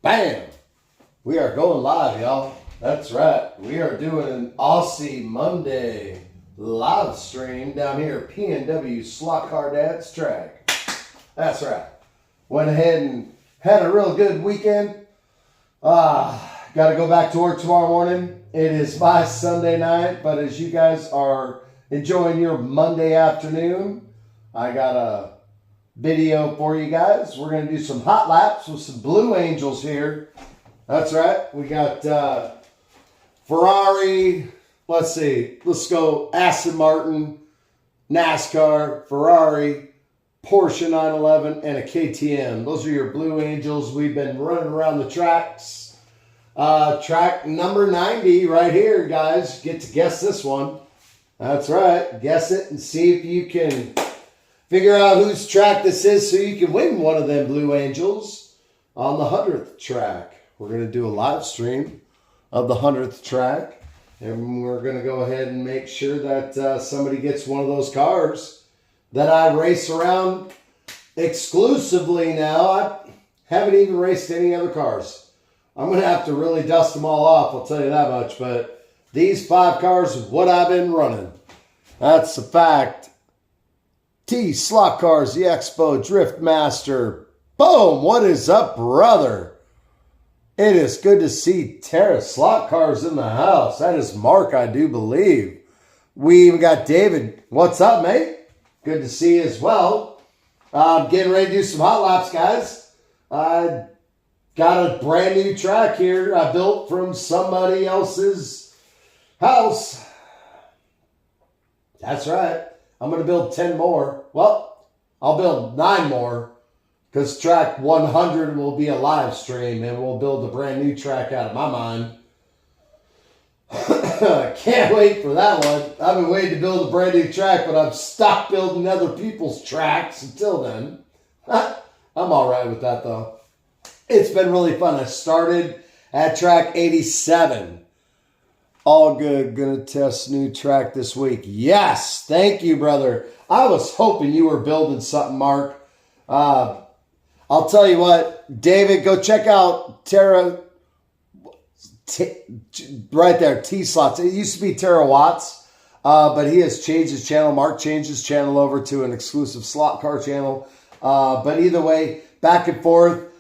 Bam! We are going live, y'all. That's right. We are doing an Aussie Monday live stream down here at PNW Slot Car Dad's track. That's right. Went ahead and had a real good weekend. Got to go back to work tomorrow morning. It is my Sunday night, but as you guys are enjoying your Monday afternoon, I got a video for you guys. We're going to do some hot laps with some Blue Angels here. That's right. We got Ferrari. Let's see. Let's go Aston Martin, NASCAR, Ferrari, Porsche 911, and a KTM. Those are your Blue Angels. We've been running around the tracks. Track number 90 right here, guys. Get to guess this one. That's right. Guess it and see if you can figure out whose track this is so you can win one of them Blue Angels on the 100th track. We're going to do a live stream of the 100th track. And we're going to go ahead and make sure that somebody gets one of those cars that I race around exclusively now. I haven't even raced any other cars. I'm going to have to really dust them all off, I'll tell you that much. But these 5 cars are what I've been running. That's a fact. T Slot Cars, the Expo Drift Master. Boom! What is up, brother? It is good to see Terra Slot Cars in the house. That is Mark, I do believe. We even got David. What's up, mate? Good to see you as well. Getting ready to do some hot laps, guys. I got a brand new track here I built from somebody else's house. That's right. I'm going to build 10 more. Well, I'll build 9 more because track 100 will be a live stream and we'll build a brand new track out of my mind. Can't wait for that one. I've been waiting to build a brand new track, but I'm stuck building other people's tracks until then. I'm all right with that, though. It's been really fun. I started at track 87. All good. Gonna test new track this week. Yes. Thank you, brother. I was hoping you were building something, Mark. I'll tell you what, David, go check out Terra. Right there, T Slots. It used to be Terra Watts, but he has changed his channel. Mark changed his channel over to an exclusive slot car channel. But either way, back and forth.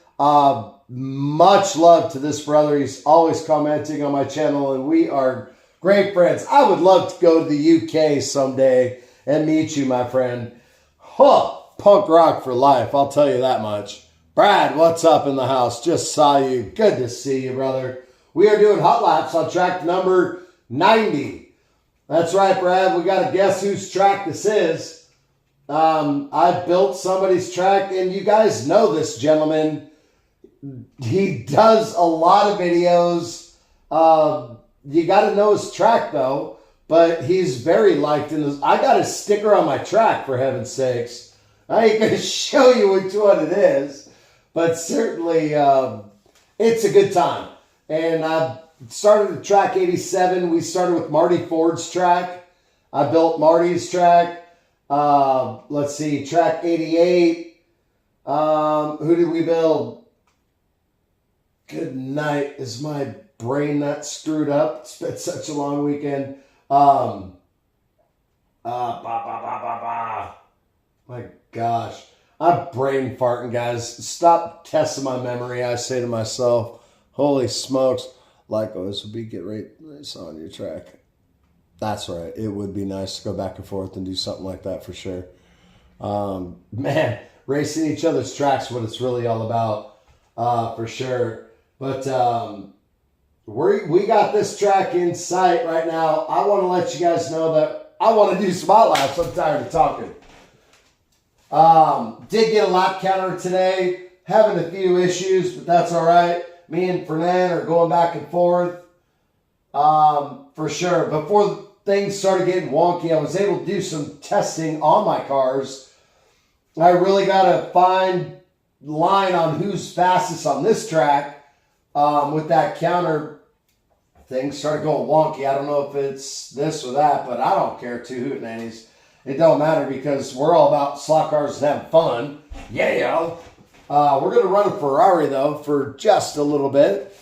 Much love to this brother. He's always commenting on my channel, and we are great friends. I would love to go to the UK someday and meet you, my friend. Huh, punk rock for life, I'll tell you that much. Brad, what's up in the house? Just saw you. Good to see you, brother. We are doing hot laps on track number 90. That's right, Brad. We got to guess whose track this is. I built somebody's track, and you guys know this gentleman. He does a lot of videos. You got to know his track, though. But he's very liked in this. I got a sticker on my track, for heaven's sakes. I ain't going to show you which one it is. But certainly, it's a good time. And I started at track 87. We started with Marty Ford's track. I built Marty's track. Let's see, track 88. Who did we build? Good night. Is my brain not screwed up? It's been such a long weekend. My gosh. I'm brain farting, guys. Stop testing my memory, I say to myself. Holy smokes. Lyco, this would be get right on your track. That's right. It would be nice to go back and forth and do something like that for sure. Man, racing each other's tracks is what it's really all about, for sure. But we got this track in sight right now. I want to let you guys know that I want to do some hot laps. I'm tired of talking. Did get a lap counter today. Having a few issues, but that's all right. Me and Fernand are going back and forth, for sure. Before things started getting wonky, I was able to do some testing on my cars. I really got a fine line on who's fastest on this track. With that counter, things started going wonky. I don't know if it's this or that, but I don't care two hootenannies. It don't matter because we're all about slot cars and having fun. Yeah. We're going to run a Ferrari, though, for just a little bit.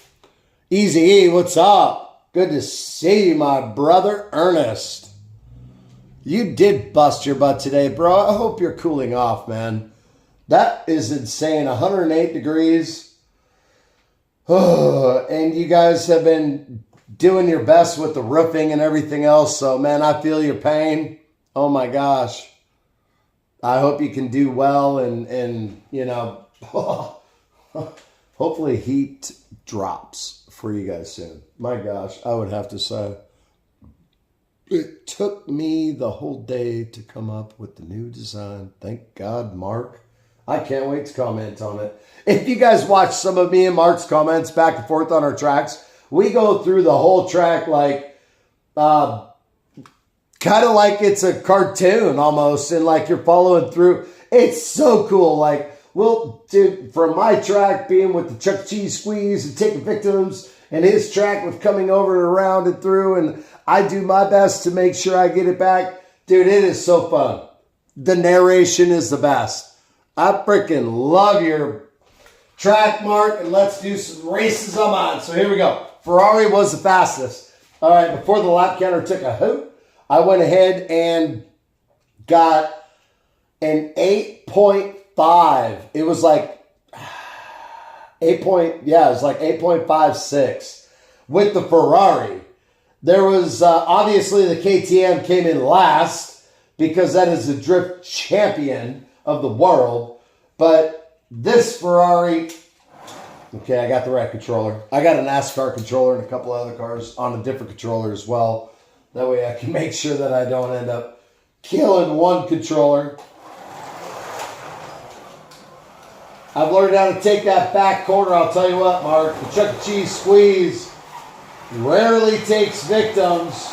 Easy E, what's up? Good to see you, my brother Ernest. You did bust your butt today, bro. I hope you're cooling off, man. That is insane. 108 degrees. And you guys have been doing your best with the roofing and everything else. So, man, I feel your pain. Oh, my gosh. I hope you can do well and you know, hopefully heat drops for you guys soon. My gosh, I would have to say. It took me the whole day to come up with the new design. Thank God, Mark. I can't wait to comment on it. If you guys watch some of me and Mark's comments back and forth on our tracks, we go through the whole track like, kind of like it's a cartoon almost, and like you're following through. It's so cool. Like, well, dude, from my track being with the Chuck E. Cheese squeeze and taking victims, and his track with coming over and around and through, and I do my best to make sure I get it back. Dude, it is so fun. The narration is the best. I freaking love your track, Mark, and let's do some races on mine. So here we go. Ferrari was the fastest. All right, before the lap counter took a hoot, I went ahead and got an 8.5. It was like 8.56 with the Ferrari. There was obviously the KTM came in last because that is the drift champion of the world. But this Ferrari, okay, I got the right controller. I got a NASCAR controller and a couple other cars on a different controller as well. That way I can make sure that I don't end up killing one controller. I've learned how to take that back corner. I'll tell you what, Mark, the Chuck E. Cheese squeeze rarely takes victims.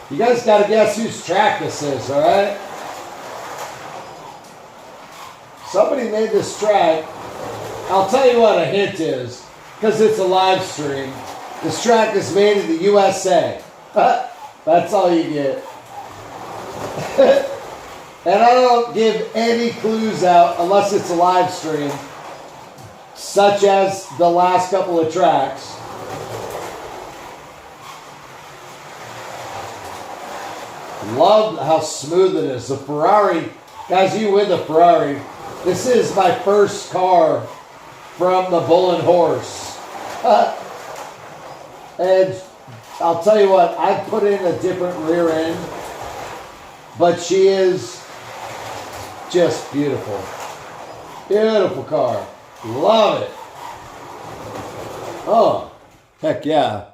You guys got to guess whose track this is, all right? Somebody made this track. I'll tell you what a hint is, because it's a live stream. This track is made in the USA. That's all you get. And I don't give any clues out unless it's a live stream, such as the last couple of tracks. Love how smooth it is. The Ferrari, guys, you win the Ferrari. This is my first car from the Bull and Horse. And I'll tell you what, I put in a different rear end, but she is just beautiful. Beautiful car. Love it. Oh, heck yeah.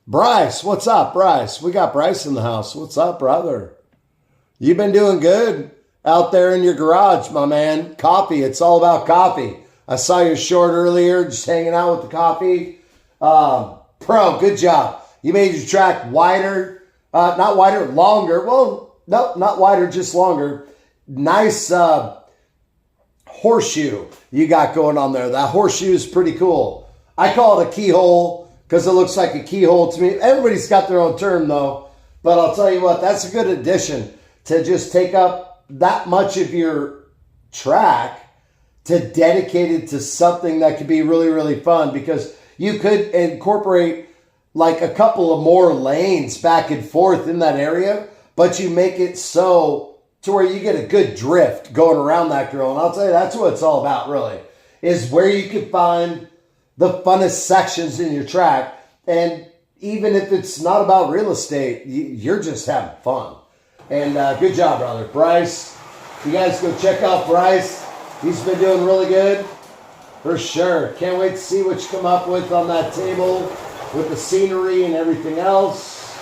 Bryce, what's up, Bryce? We got Bryce in the house. What's up, brother? You've been doing good out there in your garage, my man. Coffee, it's all about coffee. I saw your short earlier, just hanging out with the coffee. Pro, good job. You made your track wider. Not wider, longer. Well, no, not wider, just longer. Nice horseshoe you got going on there. That horseshoe is pretty cool. I call it a keyhole because it looks like a keyhole to me. Everybody's got their own term, though. But I'll tell you what, that's a good addition to just take up that much of your track to dedicate it to something that could be really, really fun, because you could incorporate like a couple of more lanes back and forth in that area, but you make it so to where you get a good drift going around that girl. And I'll tell you, that's what it's all about, really, is where you can find the funnest sections in your track. And even if it's not about real estate, you're just having fun. And good job, brother. Bryce, you guys go check out Bryce. He's been doing really good. For sure. Can't wait to see what you come up with on that table with the scenery and everything else.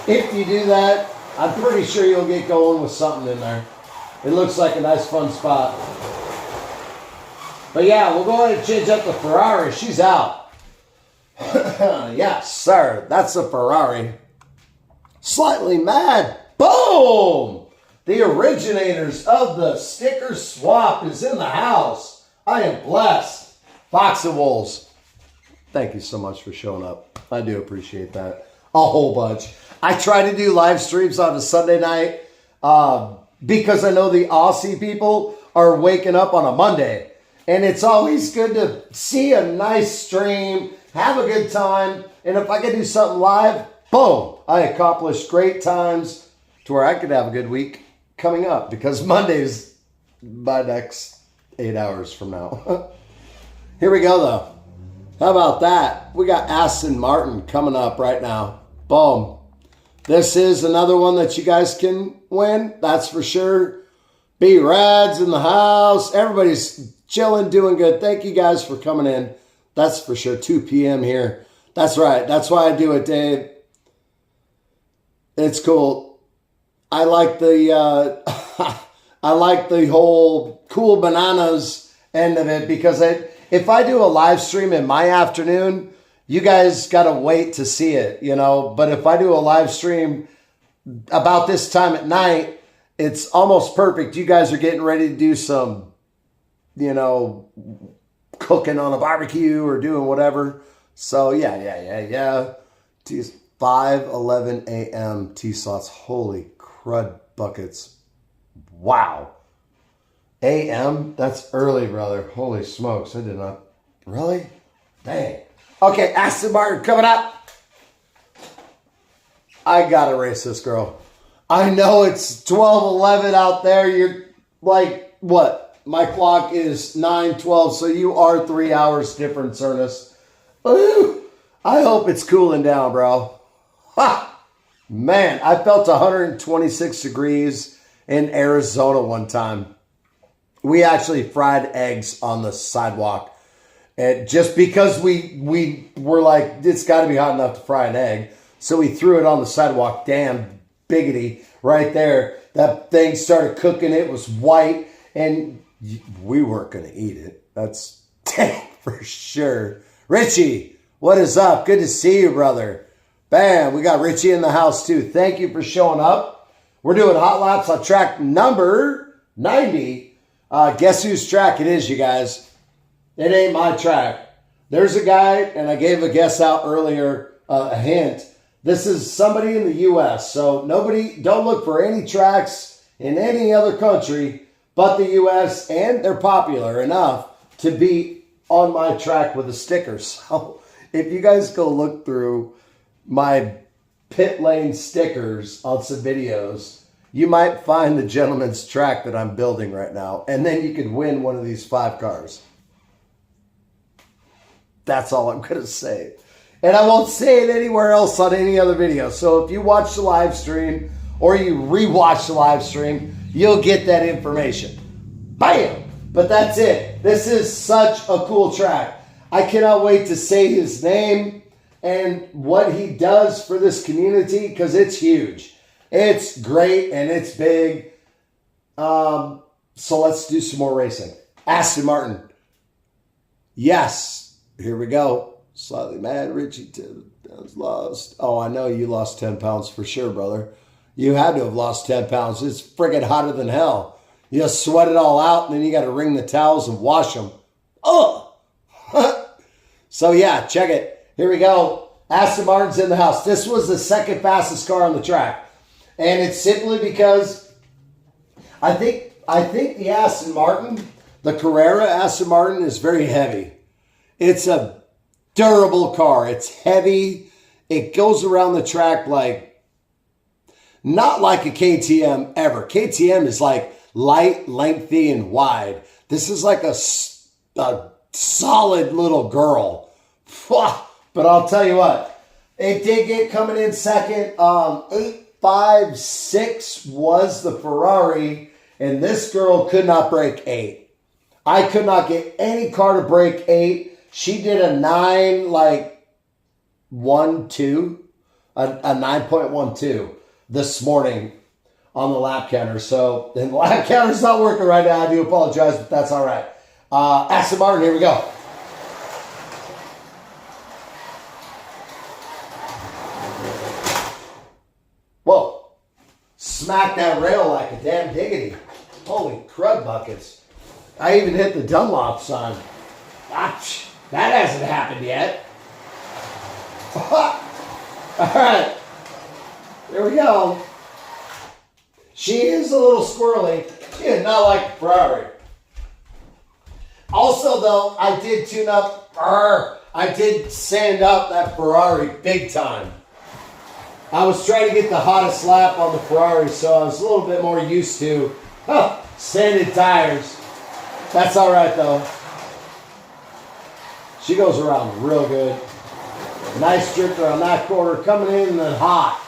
If you do that, I'm pretty sure you'll get going with something in there. It looks like a nice, fun spot. But yeah, we'll go ahead and change up the Ferrari. She's out. Yes, sir. That's a Ferrari. Slightly mad. Boom! The originators of the sticker swap is in the house. I am blessed. Fox and Wolves, thank you so much for showing up. I do appreciate that. A whole bunch. I try to do live streams on a Sunday night because I know the Aussie people are waking up on a Monday. And it's always good to see a nice stream, have a good time. And if I can do something live, boom, I accomplished great times to where I could have a good week coming up, because Monday's my next 8 hours from now. Here we go, though. How about that? We got Aston Martin coming up right now. Boom. This is another one that you guys can win. That's for sure. B-Rad's in the house. Everybody's chilling, doing good. Thank you guys for coming in. That's for sure. 2 p.m. here. That's right. That's why I do it, Dave. It's cool. I like the I like the whole cool bananas end of it, because if I do a live stream in my afternoon, you guys got to wait to see it, you know. But if I do a live stream about this time at night, it's almost perfect. You guys are getting ready to do some, you know, cooking on a barbecue or doing whatever. So yeah. 5:11 a.m. T-slots. Holy crud buckets. Wow. A.M.? That's early, brother. Holy smokes. I did not. Really? Dang. Okay, Aston Martin coming up. I gotta race this girl. I know it's 12:11 out there. You're like, what? My clock is 9:12, so you are 3 hours difference, Ernest. Ooh, I hope it's cooling down, bro. Ha! Man, I felt 126 degrees in Arizona one time. We actually fried eggs on the sidewalk. And just because we were like, it's got to be hot enough to fry an egg. So we threw it on the sidewalk. Damn biggity right there. That thing started cooking. It was white. And we weren't going to eat it. That's dang for sure. Richie, what is up? Good to see you, brother. Bam, we got Richie in the house too. Thank you for showing up. We're doing hot laps on track number 90. Guess whose track it is, you guys? It ain't my track. There's a guy, and I gave a guess out earlier, a hint. This is somebody in the U.S., so don't look for any tracks in any other country but the U.S., and they're popular enough to be on my track with a sticker. So if you guys go look through my pit lane stickers on some videos, you might find the gentleman's track that I'm building right now, and then you could win one of these 5 cars. That's all I'm going to say. And I won't say it anywhere else on any other video. So if you watch the live stream or you rewatch the live stream, you'll get that information. Bam! But that's it. This is such a cool track. I cannot wait to say his name and what he does for this community, because it's huge. It's great and it's big. So let's do some more racing. Aston Martin. Yes. Here we go. Slightly mad. Richie has lost. Oh, I know you lost 10 pounds for sure, brother. You had to have lost 10 pounds. It's friggin' hotter than hell. You just sweat it all out, and then you got to wring the towels and wash them. Oh! So, yeah, check it. Here we go. Aston Martin's in the house. This was the second fastest car on the track. And it's simply because I think the Aston Martin, the Carrera Aston Martin, is very heavy. It's a durable car. It's heavy. It goes around the track like, not like a KTM ever. KTM is like light, lengthy, and wide. This is like a solid little girl. But I'll tell you what, it did get coming in second. 8.56 was the Ferrari, and this girl could not break 8. I could not get any car to break 8. She did a 9.12, a 9.12 this morning on the lap counter. So, and the lap counter's not working right now. I do apologize, but that's all right. Aston Martin, here we go. Whoa. Smack that rail like a damn diggity. Holy crud buckets. I even hit the Dunlop sign. Ouch. That hasn't happened yet. All right. There we go. She is a little squirrely. She is not like a Ferrari. Also, though, I did tune up, I did sand up that Ferrari big time. I was trying to get the hottest lap on the Ferrari, so I was a little bit more used to sanded tires. That's all right, though. She goes around real good. Nice drifter on that corner, coming in and then hot.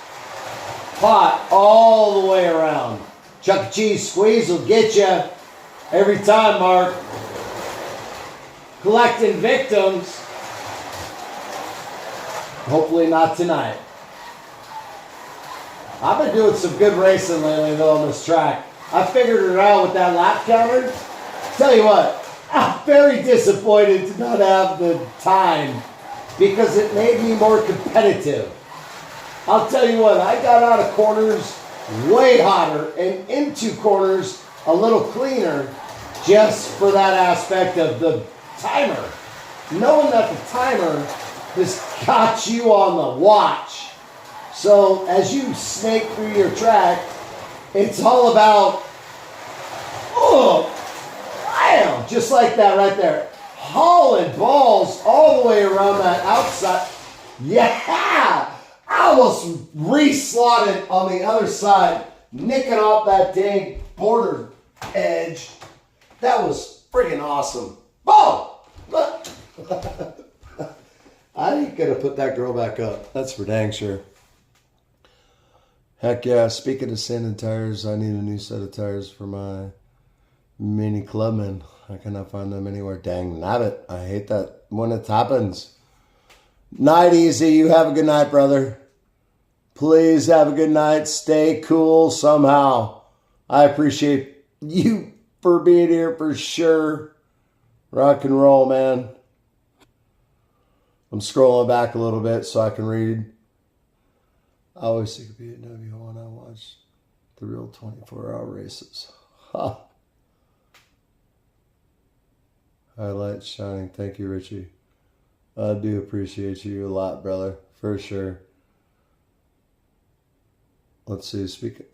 Hot all the way around. Chuck E. Cheese squeeze will get you every time, Mark. Collecting victims. Hopefully not tonight. I've been doing some good racing lately, though, on this track. I figured it out with that lap counter. Tell you what, I'm very disappointed to not have the time because it made me more competitive. I'll tell you what, I got out of corners way hotter and into corners a little cleaner just for that aspect of the timer. Knowing that the timer has got you on the watch. So as you snake through your track, it's all about, bam, just like that right there. Hauling balls all the way around that outside. Yeah! I almost re-slotted on the other side, nicking off that dang border edge. That was friggin' awesome. Boom! I ain't gonna put that girl back up. That's for dang sure. Heck yeah, speaking of sanding tires, I need a new set of tires for my Mini Clubman. I cannot find them anywhere. Dang nabbit. I hate that when it happens. Night easy. You have a good night, brother. Please have a good night. Stay cool somehow. I appreciate you for being here for sure. Rock and roll, man. I'm scrolling back a little bit so I can read. I always think of BMW when I watch the real 24-hour races. Ha. Highlights shining. Thank you, Richie. I do appreciate you a lot, brother. For sure. Let's see. Speaking.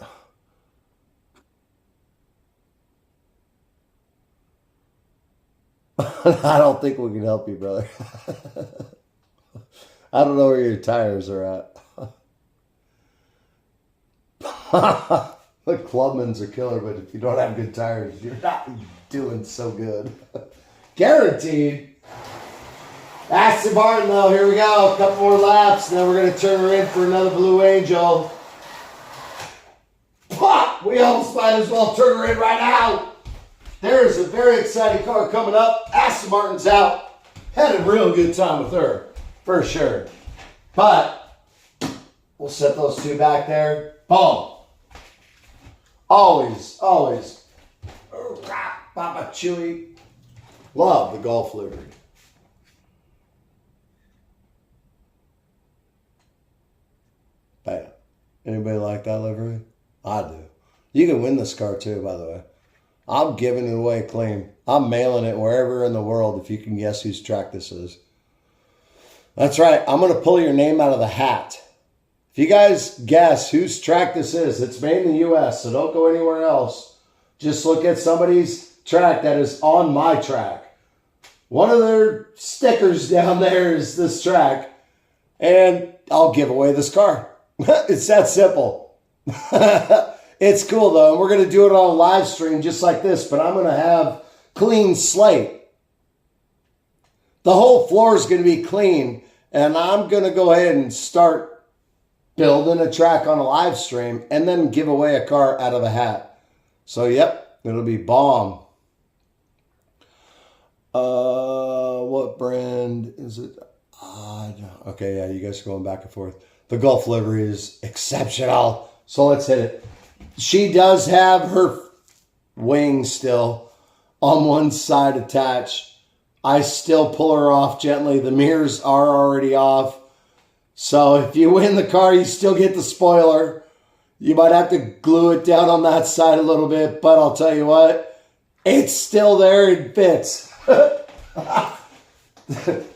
I don't think we can help you, brother. I don't know where your tires are at. The Clubmans are killer, but if you don't have good tires, you're not doing so good. Guaranteed. Aston Martin, though, here we go. A couple more laps, and then we're going to turn her in for another Blue Angel. Pop! We almost might as well turn her in right now. There's a very exciting car coming up. Aston Martin's out. Had a real good time with her, for sure. But we'll set those two back there. Boom. Always, always. Papa Chewy. Love the Golf livery. Bam. Anybody like that livery? I do. You can win this car too, by the way. I'm giving it away clean. I'm mailing it wherever in the world if you can guess whose track this is. That's right. I'm going to pull your name out of the hat. If you guys guess whose track this is, it's made in the U.S., so don't go anywhere else. Just look at somebody's track that is on my track. One of their stickers down there is this track, and I'll give away this car. It's that simple. It's cool, though, and we're going to do it on a live stream just like this, but I'm going to have clean slate. The whole floor is going to be clean, and I'm going to go ahead and start building a track on a live stream and then give away a car out of a hat. So, yep, it'll be bomb. What brand is it? Okay, yeah, you guys are going back and forth. The Golf livery is exceptional. So let's hit it. She does have her wings still on one side attached. I still pull her off gently. The mirrors are already off. So if you win the car, you still get the spoiler. You might have to glue it down on that side a little bit, but I'll tell you what, it's still there and fits.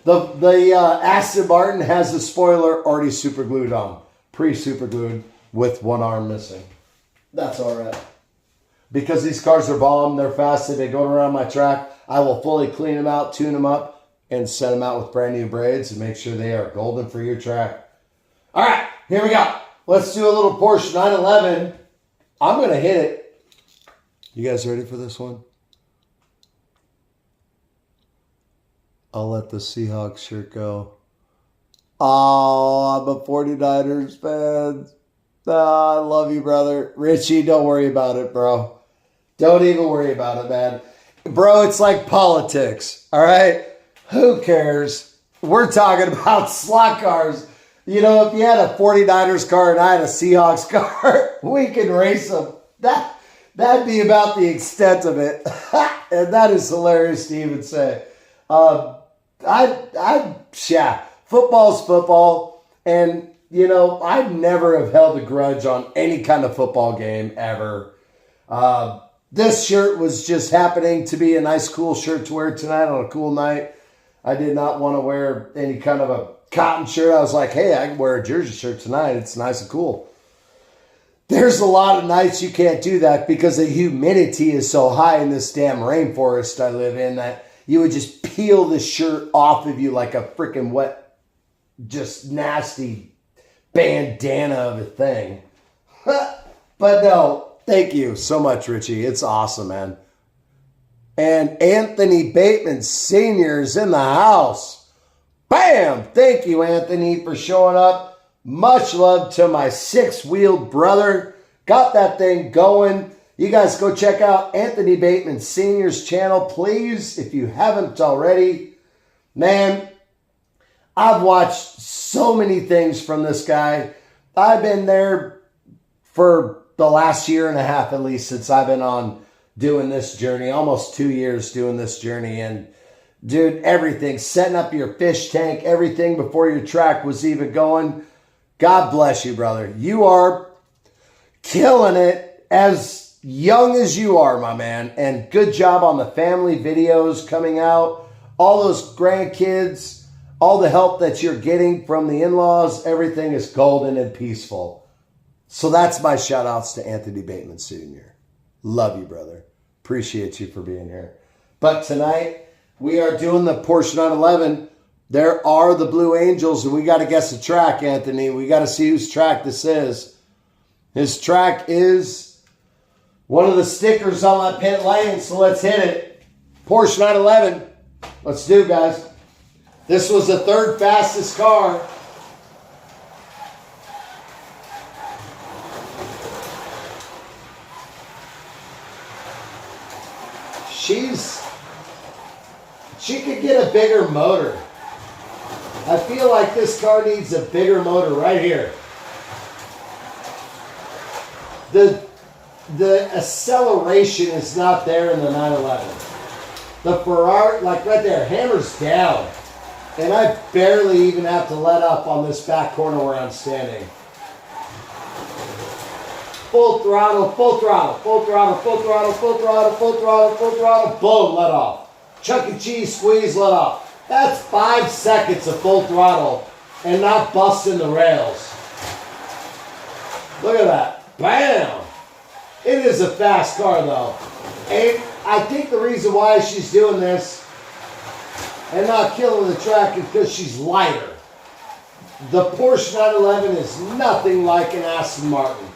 The Aston Martin has the spoiler already super glued on, pre-super glued. with one arm missing. That's all right. Because these cars are bomb, they're fast, they've been going around my track, I will fully clean them out, tune them up, and send them out with brand new braids and make sure they are golden for your track. All right, here we go. Let's do a little Porsche 911. I'm going to hit it. You guys ready for this one? I'll let the Seahawks shirt go. Oh, I'm a 49ers fan. Oh, I love you, brother. Richie, don't worry about it, bro. Don't even worry about it, man. Bro, it's like politics, all right? Who cares? We're talking about slot cars. You know, if you had a 49ers car and I had a Seahawks car, we can race them. That'd be about the extent of it. And that is hilarious to even say. Yeah, football's football. And, you know, I never have held a grudge on any kind of football game ever. This shirt was just happening to be a nice, cool shirt to wear tonight on a cool night. I did not want to wear any kind of a cotton shirt. I was like, hey, I can wear a jersey shirt tonight. It's nice and cool. There's a lot of nights you can't do that because the humidity is so high in this damn rainforest I live in that you would just peel the shirt off of you like a freaking wet, just nasty bandana of a thing. But no, thank you so much, Richie. It's awesome, man. And Anthony Bateman Sr. is in the house. Bam! Thank you, Anthony, for showing up. Much love to my six-wheeled brother. Got that thing going. You guys go check out Anthony Bateman Sr.'s channel, please, if you haven't already. Man, I've watched so many things from this guy. I've been there for the last year and a half at least since I've been on doing this journey. Almost 2 years doing this journey. And, dude, everything. Setting up your fish tank, everything before your track was even going. God bless you, brother. You are killing it as young as you are, my man. And good job on the family videos coming out. All those grandkids, all the help that you're getting from the in-laws, everything is golden and peaceful. So that's my shout outs to Anthony Bateman Sr. Love you, brother. Appreciate you for being here. But tonight, we are doing the Porsche 911. There are the Blue Angels, and we got to guess the track, Anthony. We got to see whose track this is. His track is one of the stickers on my pit lane, so let's hit it. Porsche 911. Let's do it, guys. This was the third fastest car. She could get a bigger motor. I feel like this car needs a bigger motor right here. The acceleration is not there in the 911. The Ferrari, like right there, hammers down. And I barely even have to let up on this back corner where I'm standing. Full throttle, full throttle, full throttle, full throttle, full throttle, full throttle, full throttle, boom, let off. Chuck E. Cheese squeeze, let off. That's 5 seconds of full throttle and not busting the rails. Look at that. Bam! It is a fast car, though. And I think the reason why she's doing this and not killing the track is because she's lighter. The Porsche 911 is nothing like an Aston Martin.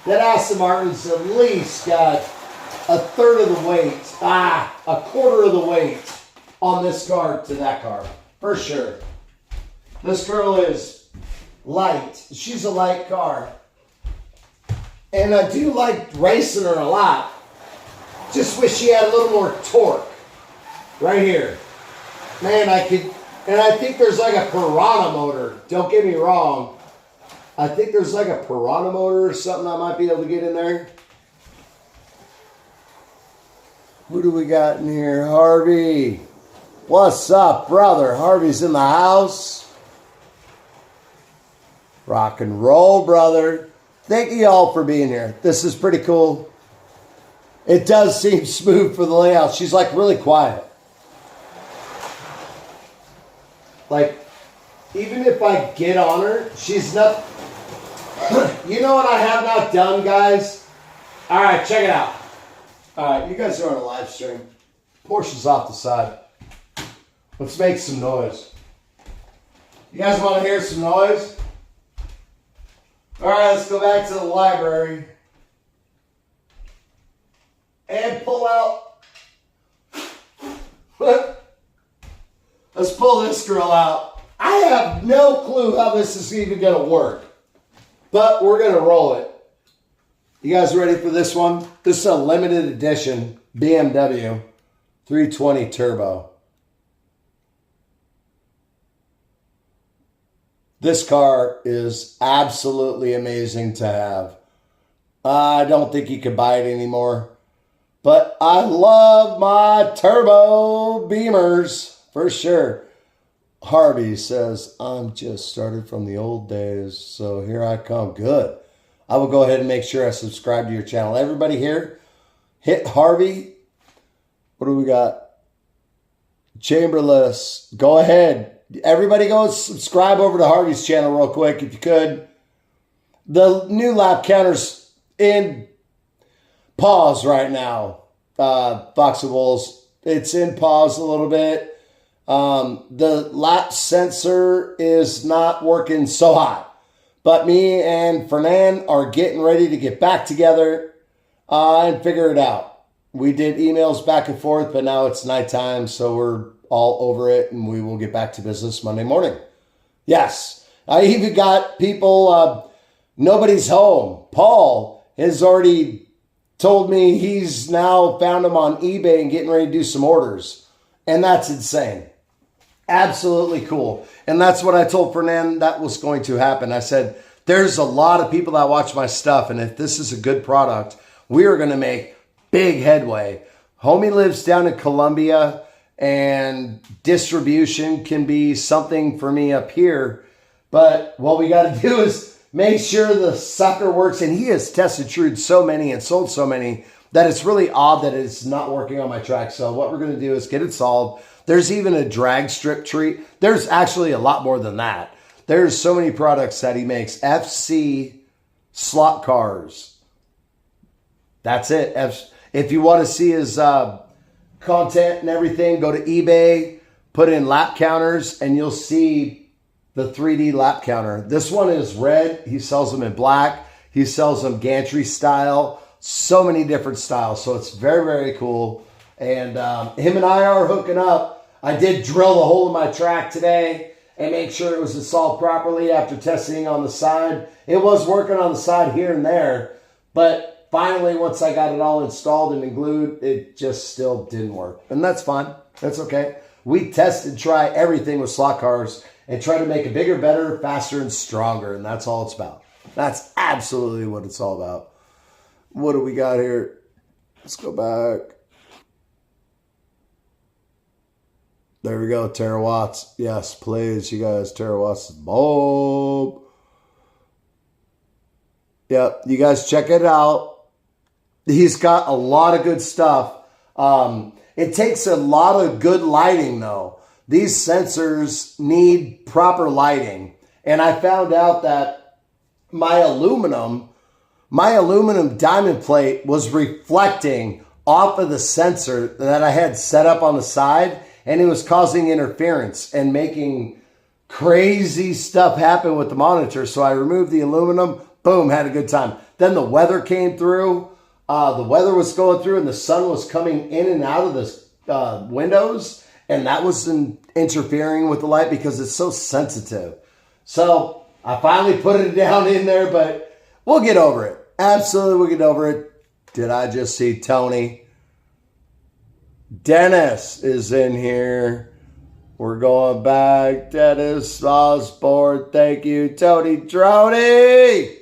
That Aston Martin's at least got a third of the weight, a quarter of the weight on this car to that car, for sure. This girl is light. She's a light car. And I do like racing her a lot. Just wish she had a little more torque. Right here. Man, I think there's like a Piranha motor. Don't get me wrong. I think there's like a Piranha motor or something I might be able to get in there. Who do we got in here? Harvey. What's up, brother? Harvey's in the house. Rock and roll, brother. Thank you all for being here. This is pretty cool. It does seem smooth for the layout. She's like really quiet. Like, even if I get on her, she's not... You know what I have not done, guys? All right, check it out. All right, you guys are on a live stream. Porsche's off the side. Let's make some noise. You guys want to hear some noise? All right, let's go back to the library. And pull out. Let's pull this girl out. I have no clue how this is even going to work. But we're going to roll it. You guys ready for this one? This is a limited edition BMW 320 Turbo. This car is absolutely amazing to have. I don't think you can buy it anymore. But I love my turbo Beamers for sure. Harvey says, I'm just started from the old days, so here I come. Good. I will go ahead and make sure I subscribe to your channel. Everybody here, hit Harvey. What do we got? Chamberlain. Go ahead. Everybody go subscribe over to Harvey's channel real quick if you could. The new lap counter's in pause right now. Fox and Wolves. It's in pause a little bit. The lap sensor is not working so hot. But me and Fernan are getting ready to get back together and figure it out. We did emails back and forth, but now it's nighttime, so we're all over it, and we will get back to business Monday morning. Yes, I even got people, nobody's home. Paul has already told me he's now found them on eBay and getting ready to do some orders. And that's insane. Absolutely cool. And that's what I told Fernan that was going to happen. I said, there's a lot of people that watch my stuff, and if this is a good product, we are going to make big headway. Homie lives down in Colombia, and distribution can be something for me up here. But what we got to do is make sure the sucker works. And he has tested true so many and sold so many that it's really odd that it's not working on my track. So what we're going to do is get it solved. There's even a drag strip treat. There's actually a lot more than that. There's so many products that he makes. FC slot cars. That's it. If you want to see his content and everything, go to eBay, put in lap counters, and you'll see the 3D lap counter. This one is red. He sells them in black. He sells them gantry style. So many different styles. So it's very, very cool. And him and I are hooking up. I did drill the hole in my track today and make sure it was installed properly after testing on the side. It was working on the side here and there, but finally, once I got it all installed and glued, it just still didn't work. And that's fine. That's okay. We test and try everything with slot cars and try to make it bigger, better, faster, and stronger. And that's all it's about. That's absolutely what it's all about. What do we got here? Let's go back. There we go, Tara Watts. Yes, please, you guys. Tara Watts is Bob. Yep, you guys check it out. He's got a lot of good stuff. It takes a lot of good lighting, though. These sensors need proper lighting. And I found out that my aluminum diamond plate was reflecting off of the sensor that I had set up on the side, and it was causing interference and making crazy stuff happen with the monitor. So I removed the aluminum, boom, had a good time. Then the weather came through. The weather was going through and the sun was coming in and out of the windows, and that was interfering with the light because it's so sensitive. So I finally put it down in there, but we'll get over it. Absolutely, we'll get over it. Did I just see Tony? Dennis is in here. We're going back. Dennis Osborne. Thank you, Tony Droney.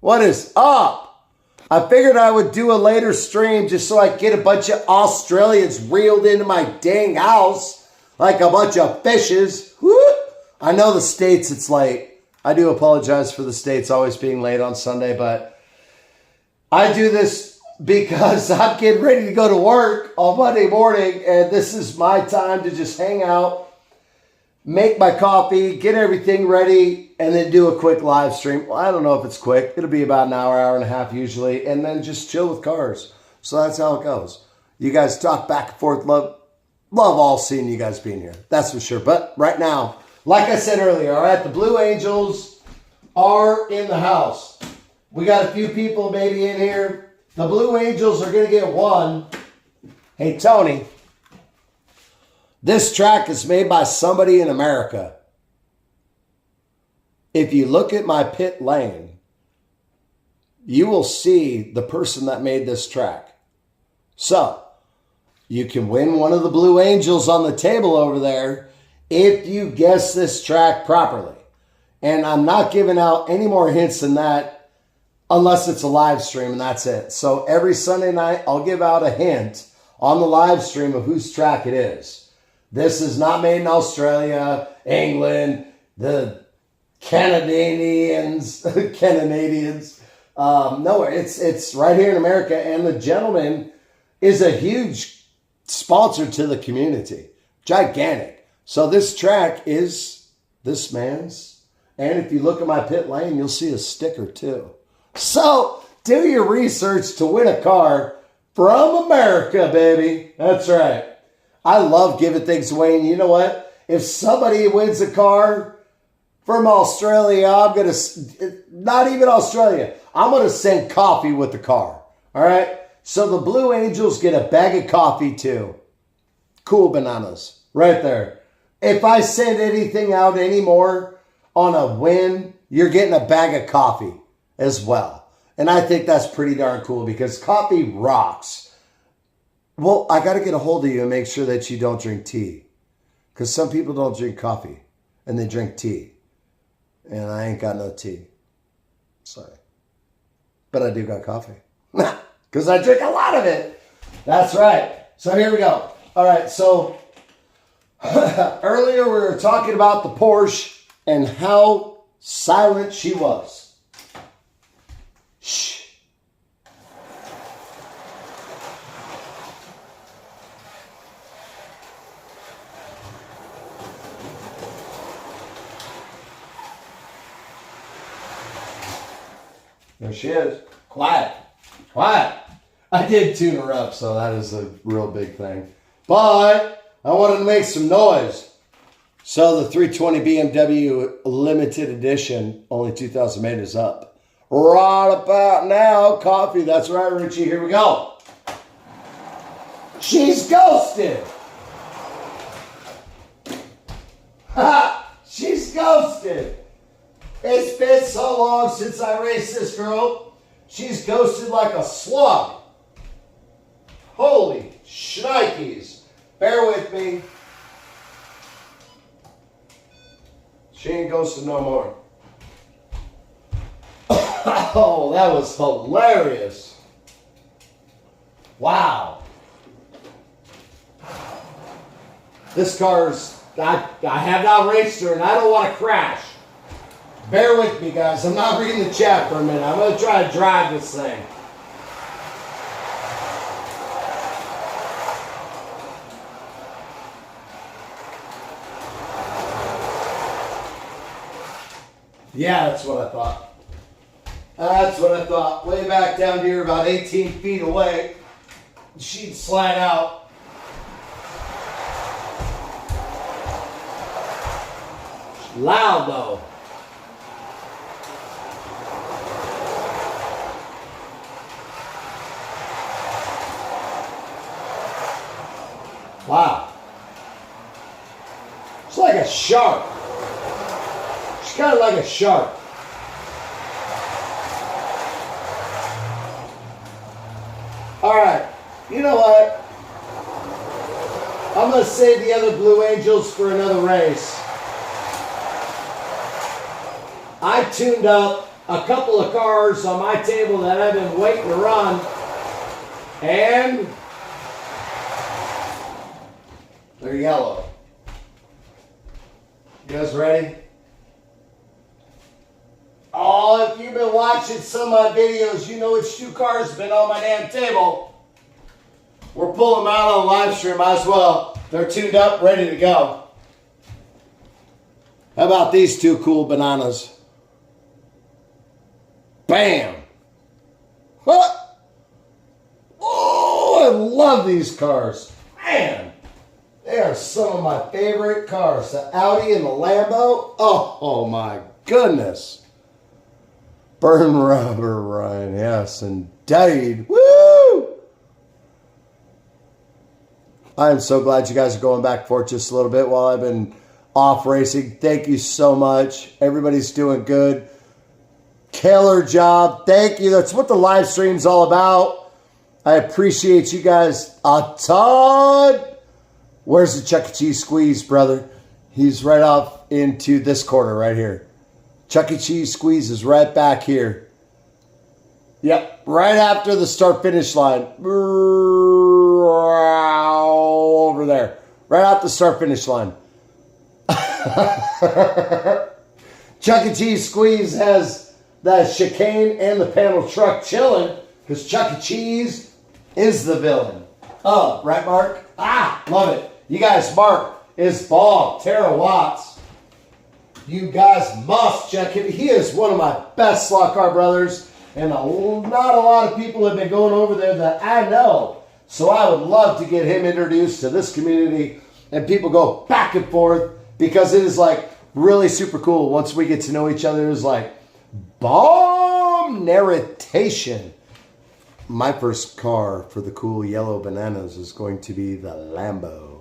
What is up? I figured I would do a later stream just so I could get a bunch of Australians reeled into my dang house like a bunch of fishes. Whoop. I know the States, it's late. I do apologize for the States always being late on Sunday, but I do this because I'm getting ready to go to work on Monday morning, and this is my time to just hang out, make my coffee, get everything ready, and then do a quick live stream. Well, I don't know if it's quick. It'll be about an hour, hour and a half usually, and then just chill with cars. So that's how it goes. You guys talk back and forth. Love all seeing you guys being here. That's for sure. But right now, like I said earlier, all right, the Blue Angels are in the house. We got a few people maybe in here. The Blue Angels are going to get one. Hey, Tony, this track is made by somebody in America. If you look at my pit lane, you will see the person that made this track. So, you can win one of the Blue Angels on the table over there if you guess this track properly. And I'm not giving out any more hints than that unless it's a live stream, and that's it. So every Sunday night, I'll give out a hint on the live stream of whose track it is. This is not made in Australia, England, the Canadians. No, it's right here in America, and the gentleman is a huge sponsor to the community. Gigantic. So this track is this man's. And if you look at my pit lane, you'll see a sticker too. So do your research to win a car from America, baby. That's right. I love giving things away. And you know what? If somebody wins a car from Australia, I'm going to, not even Australia, I'm going to send coffee with the car. All right? So the Blue Angels get a bag of coffee too. Cool bananas. Right there. If I send anything out anymore on a win, you're getting a bag of coffee as well. And I think that's pretty darn cool because coffee rocks. Well, I got to get a hold of you and make sure that you don't drink tea. Because some people don't drink coffee and they drink tea. And I ain't got no tea. Sorry. But I do got coffee. Because I drink a lot of it. That's right. So here we go. All right. So earlier we were talking about the Porsche and how silent she was. Shh. There she is. Quiet. Quiet. I did tune her up, so that is a real big thing. But I wanted to make some noise. So the 320 BMW limited edition, only 2,000 made, is up. Right about now, coffee. That's right, Richie. Here we go. She's ghosted. Ha! She's ghosted. It's been so long since I raced this girl. She's ghosted like a slug. Holy shnikes. Bear with me. She ain't ghosted no more. Oh, that was hilarious. Wow. This car's, I have not raced her and I don't want to crash. Bear with me, guys. I'm not reading the chat for a minute. I'm going to try to drive this thing. Yeah, that's what I thought. That's what I thought. Way back down here, about 18 feet away, she'd slide out. Loud, though. Wow. It's like a shark. She's kind of like a shark. All right. You know what? I'm going to save the other Blue Angels for another race. I tuned up a couple of cars on my table that I've been waiting to run. And they're yellow. You guys ready? Oh, if you've been watching some of my videos, you know which two cars have been on my damn table. We're pulling them out on live stream, might as well. They're tuned up, ready to go. How about these two cool bananas? Bam! What? Oh, I love these cars. Man, they are some of my favorite cars. The Audi and the Lambo. Oh my goodness. Burn rubber, Ryan. Yes, indeed. Woo! I am so glad you guys are going back and forth just a little bit while I've been off racing. Thank you so much. Everybody's doing good. Killer job. Thank you. That's what the live stream's all about. I appreciate you guys a ton. Where's the Chuck E. Cheese squeeze, brother? He's right off into this corner right here. Chuck E. Cheese squeeze is right back here. Yep, right after the start-finish line. Over there. Right out the start-finish line. Chuck E. Cheese squeeze has the chicane and the panel truck chilling because Chuck E. Cheese is the villain. Oh, right, Mark? Ah, love it. You guys, Mark is Bob, Tara Watts. You guys must check him. He is one of my best slot car brothers, and not a lot of people have been going over there that I know. So I would love to get him introduced to this community, and people go back and forth because it is like really super cool. Once we get to know each other, it's like bomb narration. My first car for the cool yellow bananas is going to be the Lambo.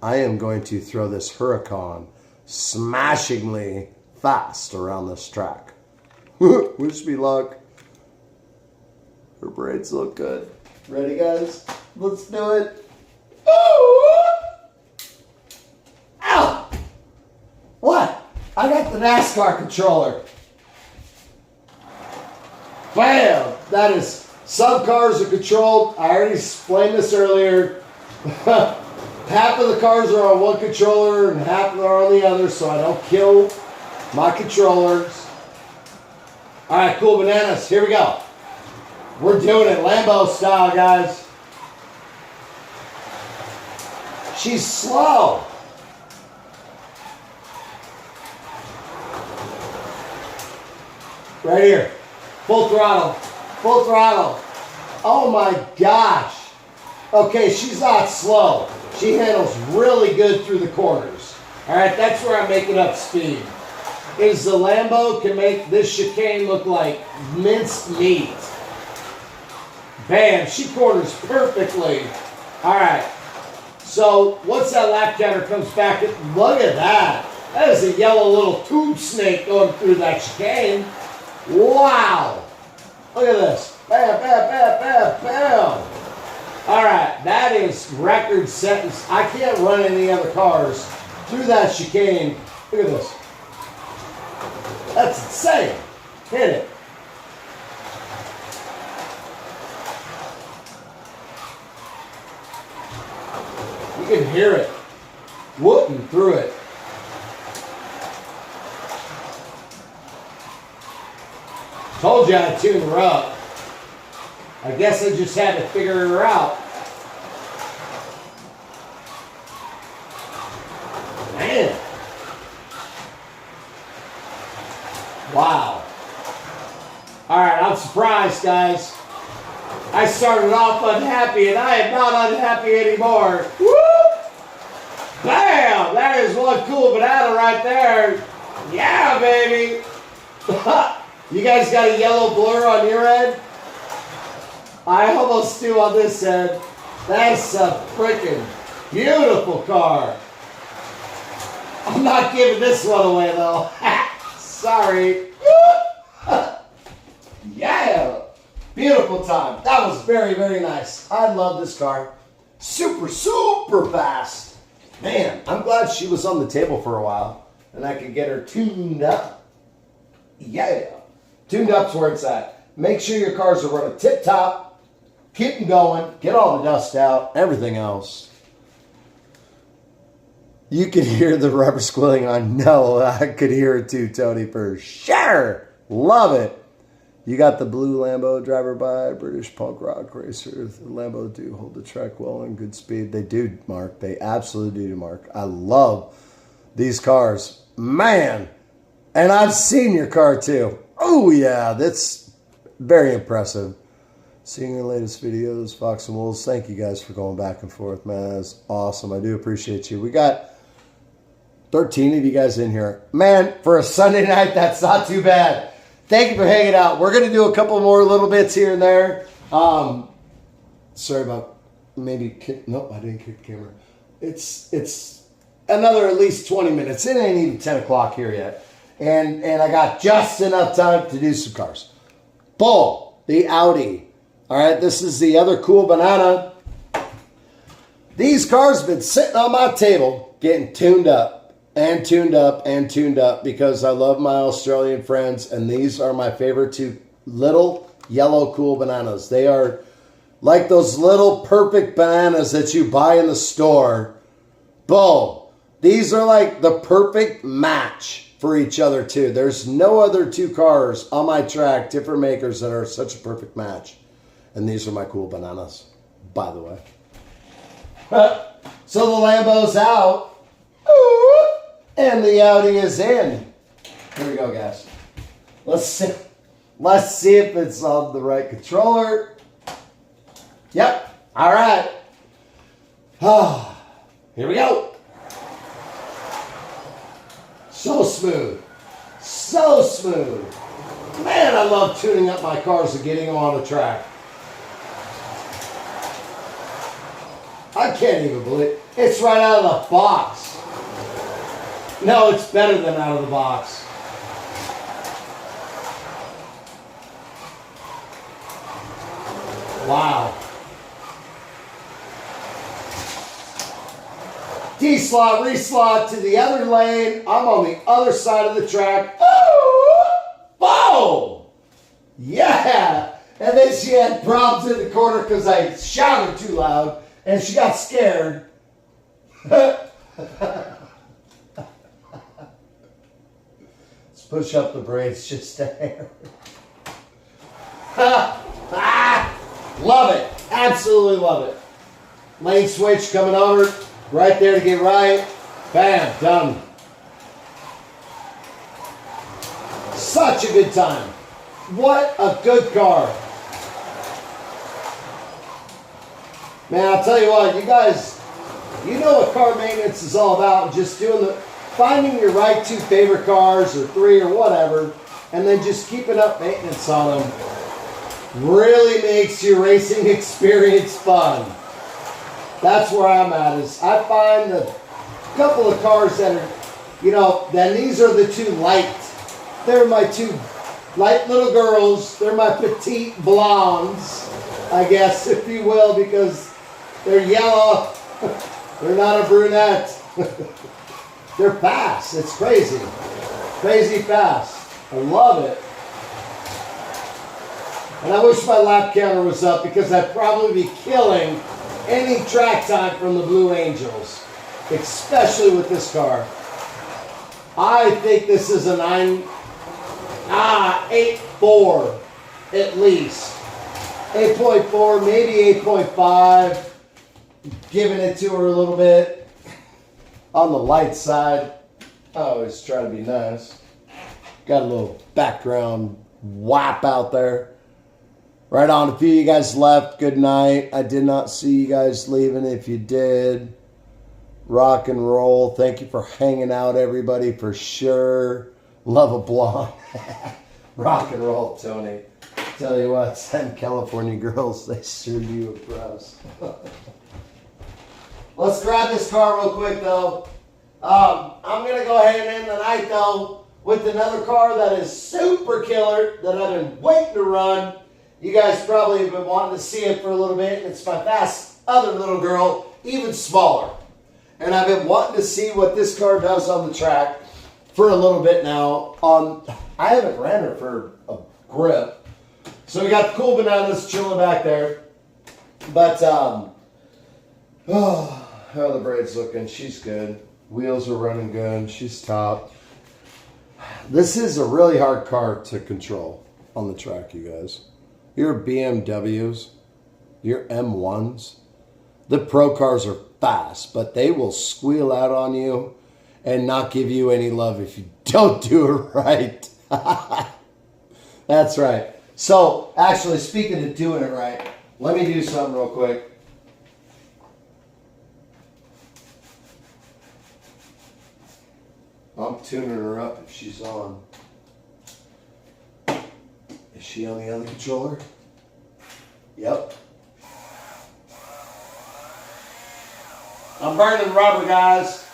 I am going to throw this Huracan smashingly fast around this track. Wish me luck. Her braids look good. Ready, guys? Let's do it. Ooh! Ow! What? I got the NASCAR controller. Bam! That is, some cars are controlled. I already explained this earlier. Half of the cars are on one controller and half are on the other, so I don't kill my controllers. All right, cool bananas. Here we go. We're doing it Lambo style, guys. She's slow. Right here. Full throttle. Full throttle. Oh my gosh. Okay, she's not slow. She handles really good through the corners. All right, that's where I'm making up speed. Is the Lambo can make this chicane look like minced meat. Bam, she corners perfectly. All right, so once that lap counter comes back, look at that. That is a yellow little tube snake going through that chicane. Wow. Look at this. Bam, bam, bam, bam, bam. All right, that is record sentence. I can't run any other cars through that chicane. Look at this. That's insane. Hit it. You can hear it whooping through it. Told you I'd tune her up. I guess I just had to figure her out. Man. Wow. All right, I'm surprised, guys. I started off unhappy, and I am not unhappy anymore. Woo! Bam! That is one cool banana right there. Yeah, baby. You guys got a yellow blur on your end? I almost do on this end. That's a freaking beautiful car. I'm not giving this one away, though. Sorry. Yeah. Beautiful time. That was very, very nice. I love this car. Super, super fast. Man, I'm glad she was on the table for a while and I could get her tuned up. Yeah. Tuned up's where it's at. Make sure your cars are running tip top. Keep them going. Get all the dust out. Everything else. You can hear the rubber squealing. I know. I could hear it too, Tony, for sure. Love it. You got the blue Lambo driver by British punk rock racer. The Lambo do hold the track well and good speed. They do, Mark. They absolutely do, Mark. I love these cars. man. And I've seen your car too. Oh yeah, that's very impressive. Seeing your latest videos, Fox and Wolves. Thank you guys for going back and forth, man. That's awesome. I do appreciate you. We got 13 of you guys in here. Man, for a Sunday night, that's not too bad. Thank you for hanging out. We're going to do a couple more little bits here and there. Sorry about maybe... Nope, I didn't kick the camera. It's another at least 20 minutes. It ain't even 10 o'clock here yet. And I got just enough time to do some cars. Boom, the Audi. All right, this is the other cool banana. These cars have been sitting on my table getting tuned up and tuned up and tuned up because I love my Australian friends, and these are my favorite two little yellow cool bananas. They are like those little perfect bananas that you buy in the store. Boom. These are like the perfect match for each other too. There's no other two cars on my track, different makers, that are such a perfect match. And these are my cool bananas, by the way. So the Lambo's out. And the Audi is in. Here we go, guys. Let's see if it's on the right controller. Yep. All right. Here we go. So smooth. So smooth. Man, I love tuning up my cars and getting them on the track. I can't even believe it. It's right out of the box. No, it's better than out of the box. Wow. D-slot, reslot to the other lane. I'm on the other side of the track. Boom! Yeah! And then she had problems in the corner because I shouted too loud. And she got scared. Let's push up the brakes just a hair. Love it. Absolutely love it. Lane switch coming over. Right there to get right. Bam. Done. Such a good time. What a good car. Man, I'll tell you what, you guys, you know what car maintenance is all about. Just finding your right two favorite cars or three or whatever, and then just keeping up maintenance on them really makes your racing experience fun. That's where I'm at. Is I find a couple of cars that are, then these are the two light. They're my two light little girls. They're my petite blondes, I guess, if you will, because they're yellow. They're not a brunette. They're fast. It's crazy. Crazy fast. I love it. And I wish my lap counter was up because I'd probably be killing any track time from the Blue Angels, especially with this car. I think this is a 8.4 at least. 8.4, maybe 8.5. Giving it to her a little bit on the light side. I always try to be nice. Got a little background whap out there. Right on. A few of you guys left. Good night. I did not see you guys leaving. If you did, rock and roll. Thank you for hanging out, everybody, for sure. Love a blonde. Rock and roll, Tony. Tell you what, them California girls, they sure do impress. Let's grab this car real quick, though. I'm going to go ahead and end the night, though, with another car that is super killer that I've been waiting to run. You guys probably have been wanting to see it for a little bit. It's my fast other little girl, even smaller. And I've been wanting to see what this car does on the track for a little bit now. I haven't ran her for a grip. So we got the cool bananas chilling back there. But, how are the braids looking? She's good. Wheels are running good. She's top. This is a really hard car to control on the track, you guys. Your BMWs, your M1s, the pro cars are fast, but they will squeal out on you. and not give you any love if you don't do it right. That's right. So, actually, speaking of doing it right, let me do something real quick. I'm tuning her up if she's on. Is she on the other controller? Yep. I'm burning rubber, guys.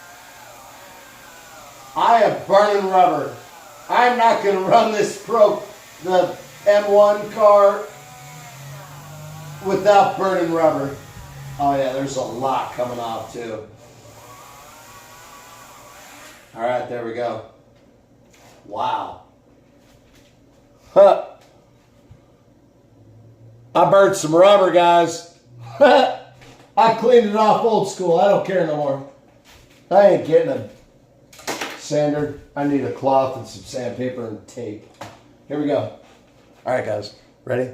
I am burning rubber. I'm not going to run the M1 car without burning rubber. Oh yeah, there's a lot coming off too. All right, there we go. Wow. Huh. I burned some rubber, guys. I cleaned it off old school. I don't care no more. I ain't getting a sander. I need a cloth and some sandpaper and tape. Here we go. All right, guys. Ready?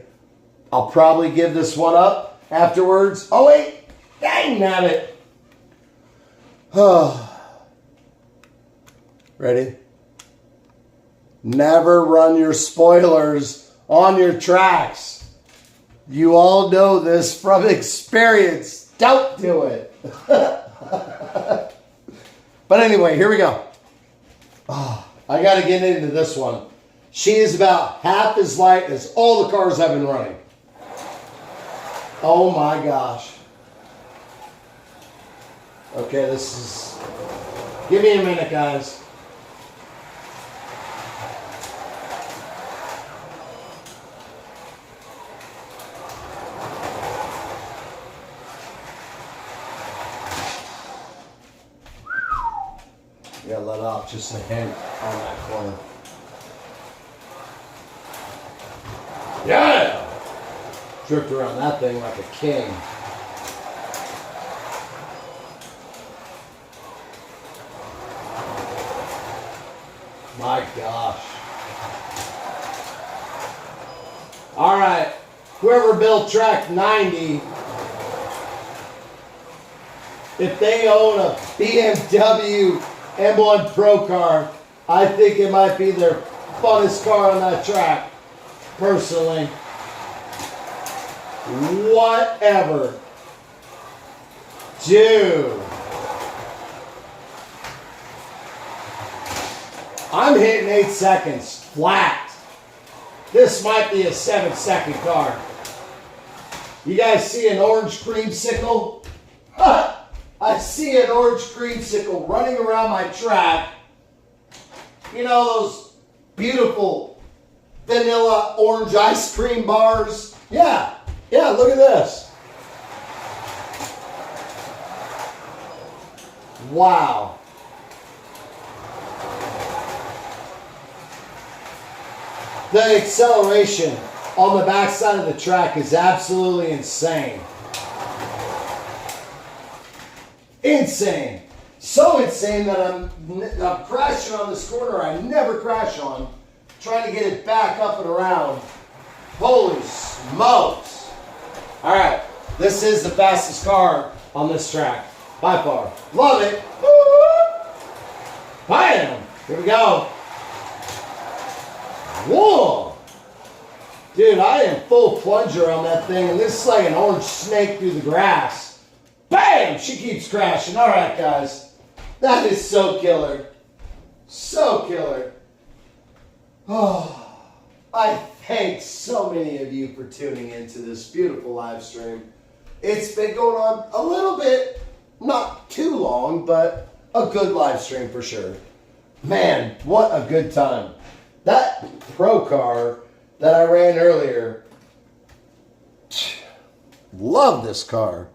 I'll probably give this one up afterwards. Oh, wait. Dang nabbit. Ready? Never run your spoilers on your tracks. You all know this from experience. Don't do it. But anyway, here we go. Oh, I got to get into this one. She is about half as light as all the cars I've been running. Oh my gosh. Okay, this is... Give me a minute, guys. You gotta let off just a hint on that corner. Yeah! Dripped around that thing like a king. My gosh. All right, whoever built track 90, if they own a BMW M1 Pro car, I think it might be their funnest car on that track, personally. Whatever. Dude. I'm hitting 8 seconds flat. This might be a 7-second car. You guys see an orange creamsicle? I see an orange creamsicle running around my track. You know those beautiful vanilla orange ice cream bars? Yeah, look at this. Wow. The acceleration on the backside of the track is absolutely insane. Insane. So insane that I'm crashing on this corner I never crash on, trying to get it back up and around. Holy smokes. All right, this is the fastest car on this track, by far. Love it. Bam! Here we go. Whoa! Dude, I am full plunger on that thing, and this is like an orange snake through the grass. Bam! She keeps crashing. All right, guys. That is so killer. So killer. Oh, I thank so many of you for tuning into this beautiful live stream. It's been going on a little bit, not too long, but a good live stream for sure. Man, what a good time. That Pro car that I ran earlier, love this car.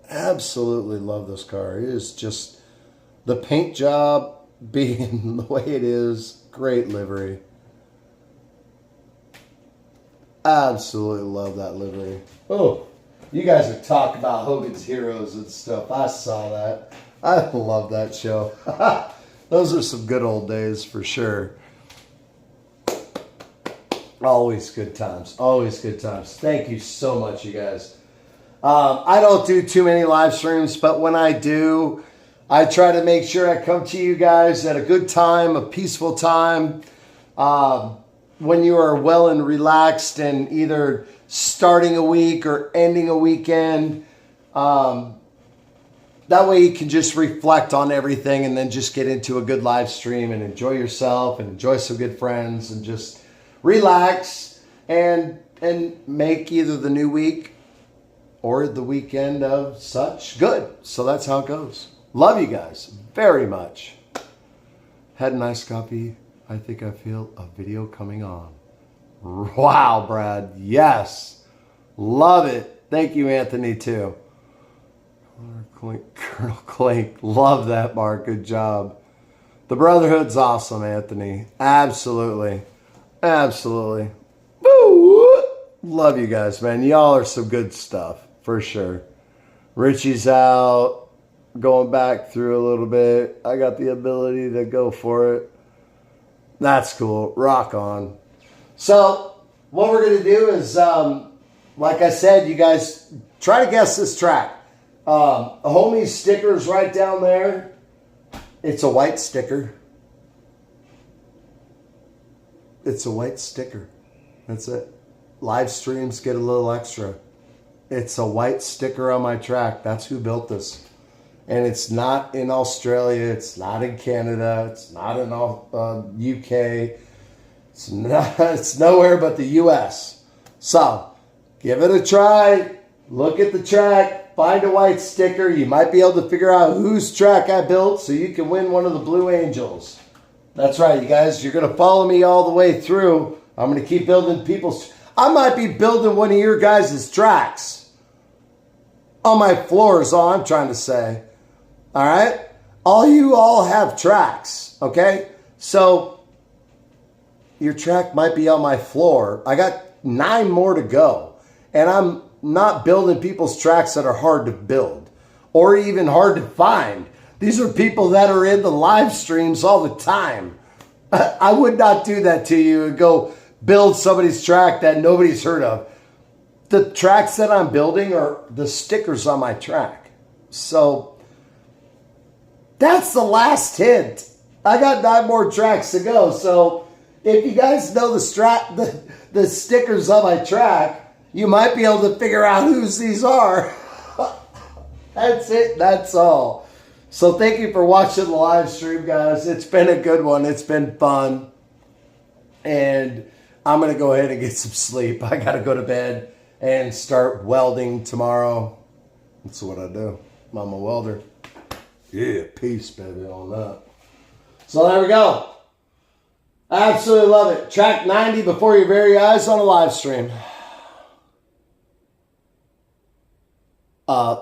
Absolutely love this car. It is just the paint job being the way it is. Great livery. Absolutely love that livery. Oh, you guys are talking about Hogan's Heroes and stuff. I saw that. I love that show. Those are some good old days for sure. Always good times. Always good times. Thank you so much, you guys. I don't do too many live streams, but when I do, I try to make sure I come to you guys at a good time, a peaceful time, when you are well and relaxed and either starting a week or ending a weekend. That way you can just reflect on everything and then just get into a good live stream and enjoy yourself and enjoy some good friends and just relax and make either the new week or the weekend of such good. So that's how it goes. Love you guys very much. Had a nice copy. I think I feel a video coming on. Wow, Brad. Yes. Love it. Thank you, Anthony, too. Colonel Clink. Love that, Mark. Good job. The Brotherhood's awesome, Anthony. Absolutely. Absolutely. Woo! Love you guys, man. Y'all are some good stuff, for sure. Richie's out. Going back through a little bit. I got the ability to go for it. That's cool. Rock on. So, what we're going to do is, like I said, you guys try to guess this track. A homie's sticker is right down there. It's a white sticker. It's a white sticker. That's it. Live streams get a little extra. It's a white sticker on my track. That's who built this. And it's not in Australia. It's not in Canada. It's not in UK. It's nowhere but the US. So, give it a try. Look at the track. Find a white sticker. You might be able to figure out whose track I built so you can win one of the Blue Angels. That's right, you guys. You're going to follow me all the way through. I'm going to keep building people's... I might be building one of your guys' tracks on my floor is all I'm trying to say. All right? You all have tracks, okay? So, your track might be on my floor. I got 9 more to go. And I'm not building people's tracks that are hard to build or even hard to find. These are people that are in the live streams all the time. I would not do that to you and go build somebody's track that nobody's heard of. The tracks that I'm building are the stickers on my track. So that's the last hint. I got 9 more tracks to go. So if you guys know the stickers on my track, you might be able to figure out whose these are. That's it. That's all. So thank you for watching the live stream, guys. It's been a good one. It's been fun. And I'm going to go ahead and get some sleep. I got to go to bed and start welding tomorrow. That's what I do. I'm a welder. Yeah, peace, baby, on that. So there we go. I absolutely love it. Track 90 before your very eyes on a live stream.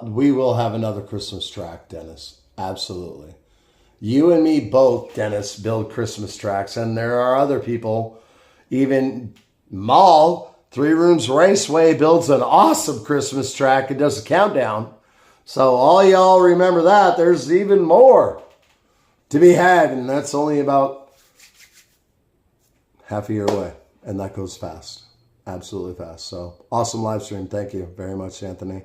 We will have another Christmas track, Dennis. Absolutely. You and me both, Dennis, build Christmas tracks. And there are other people. Even Maul, 3 Rooms Raceway, builds an awesome Christmas track and does a countdown. So all y'all remember that. There's even more to be had. And that's only about half a year away. And that goes fast. Absolutely fast. So awesome live stream. Thank you very much, Anthony.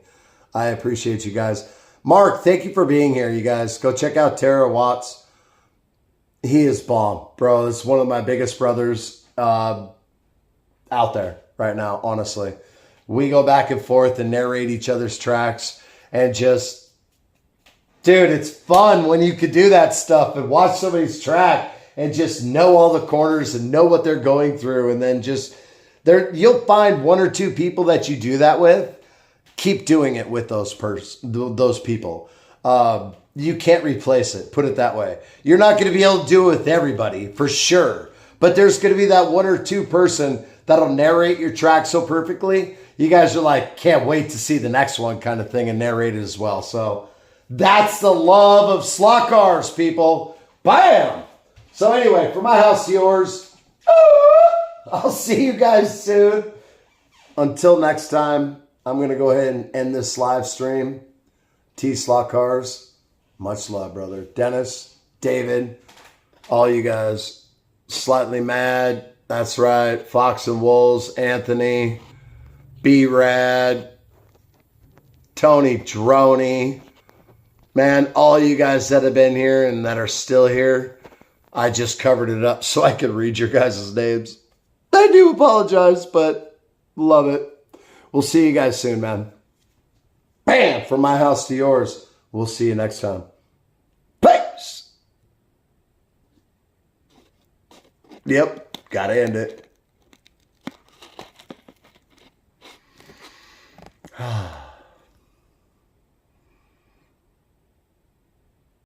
I appreciate you guys. Mark, thank you for being here, you guys. Go check out Tara Watts. He is bomb, bro. It's one of my biggest brothers out there right now, honestly. We go back and forth and narrate each other's tracks and just, dude, it's fun when you could do that stuff and watch somebody's track and just know all the corners and know what they're going through. And then just, you'll find 1 or 2 people that you do that with. Keep doing it with those people. You can't replace it. Put it that way. You're not going to be able to do it with everybody, for sure. But there's going to be that 1 or 2 person that'll narrate your track so perfectly. You guys are like, can't wait to see the next one kind of thing and narrate it as well. So that's the love of slot cars, people. Bam! So anyway, from my house to yours, I'll see you guys soon. Until next time. I'm going to go ahead and end this live stream. T Slot Cars, much love, brother. Dennis, David, all you guys. Slightly Mad, that's right. Fox and Wolves, Anthony, B-Rad, Tony Droney, Man, all you guys that have been here and that are still here, I just covered it up so I could read your guys' names. I do apologize, but love it. We'll see you guys soon, man. Bam! From my house to yours. We'll see you next time. Peace! Yep, gotta end it.